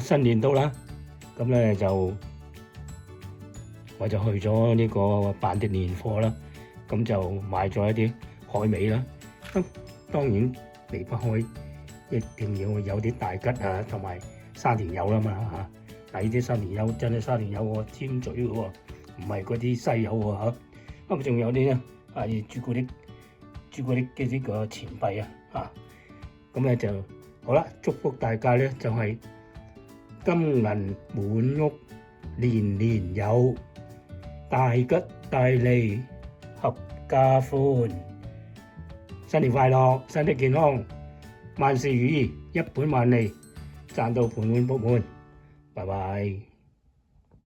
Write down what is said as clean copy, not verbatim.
新年到啦，咁咧我就去咗呢個辦啲年貨啦，咁就買咗一啲海味啦。咁當然離不開一定要有啲大吉啊，同埋沙田柚啦嘛嚇。但呢啲沙田柚真係沙田柚喎，尖嘴嘅喎，唔係嗰啲西柚喎嚇。咁仲有啲咧朱古力嘅呢個錢幣啊嚇。咁咧就好啦，祝福大家咧就係金銀滿屋，年年有，大吉大利，合家歡。新年快樂，身體健康，萬事如意，一本萬利，賺到盆滿缽滿。拜拜。